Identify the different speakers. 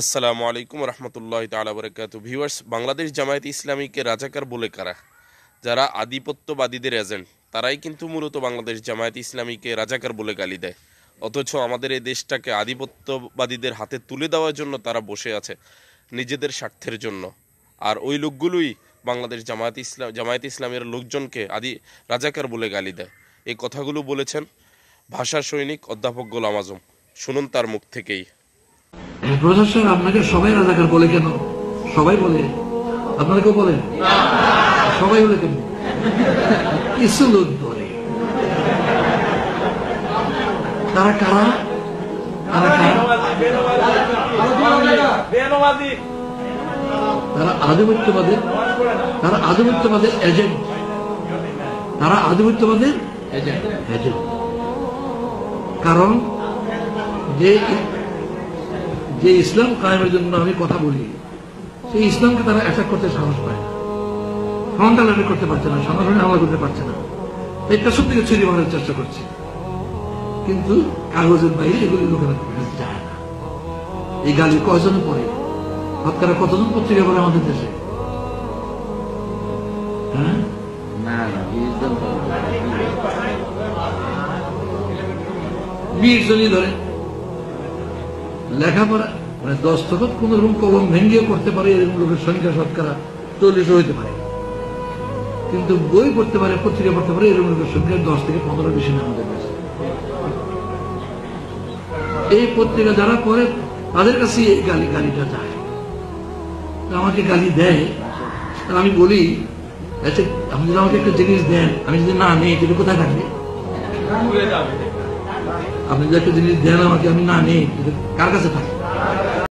Speaker 1: আসসালামু আলাইকুম রহমতুল্লাহ তাআলা বারাকাতু। ভিউয়ার্স, বাংলাদেশ জামায়াতে ইসলামীকে রাজাকার বলে কারা? যারা আধিপত্যবাদীদের এজেন্ট, তারাই কিন্তু মূলত বাংলাদেশ জামায়াতে ইসলামীকে রাজাকার বলে গালি দেয়। অথচ আমাদের এই দেশটাকে আধিপত্যবাদীদের হাতে তুলে দেওয়ার জন্য তারা বসে আছে, নিজেদের স্বার্থের জন্য। আর ওই লোকগুলোই বাংলাদেশ জামায়াতে ইসলামের লোকজনকে রাজাকার বলে গালি দেয়। এই কথাগুলো বলেছেন ভাষা সৈনিক অধ্যাপক গোলাম আজম। শুনুন তার মুখ থেকেই।
Speaker 2: প্রশাসন আপনাকে সবাই রাজাকার বলে কেন? সবাই বলে, আপনারা কেউ বলেন? সবাই বলে কেন? কিছু লোক বলে। তারা কারা? তারা আধিপত্যবাদের এজেন্ট। তারা আধিপত্যবাদের এজেন্ট। কারণ যে ইসলাম কায়েমের জন্য আমি কথা বলি, সেই ইসলামকে তারা অ্যাটাক করতে সাহস পায় না, ফ্রন্টাল অ্যাটাক করতে পারছে না, সঙ্গে হামলা করতে পারছে না, একটা সব থেকে ছড়িয়ে মারার চেষ্টা করছে। কিন্তু কাগজের বাইরে এগুলি লোকেরা যায় না। এই গালি কয়জনে পড়ে? শতকরা কতজন পত্রিকা পড়ে আমাদের দেশে? হ্যাঁ, 20 জনই ধরে। লেখাপড়া মানে দস্তখত কোন রকম কলম ভেঙ্গিয়ে করতে পারে এরকম লোকের সংখ্যা শতকরা 40 হইতে পারে, কিন্তু বই পড়তে পারে, পত্রিকা পড়তে পারে এরকম লোকের সংখ্যা 10 থেকে 15 বেশি না আমাদের কাছে। এই পত্রিকা যারা পড়ে তাদের কাছে এই গালিটা যায়। আমাকে গালি দেয়, আমি বলি আচ্ছা আপনি যদি আমাকে একটা জিনিস দেন, আমি যদি না নেই এটা কোথায় থাকবে? আপনি যদি একটা জিনিস দেন আমাকে, আমি না নেই, কার কাছে থাকবে?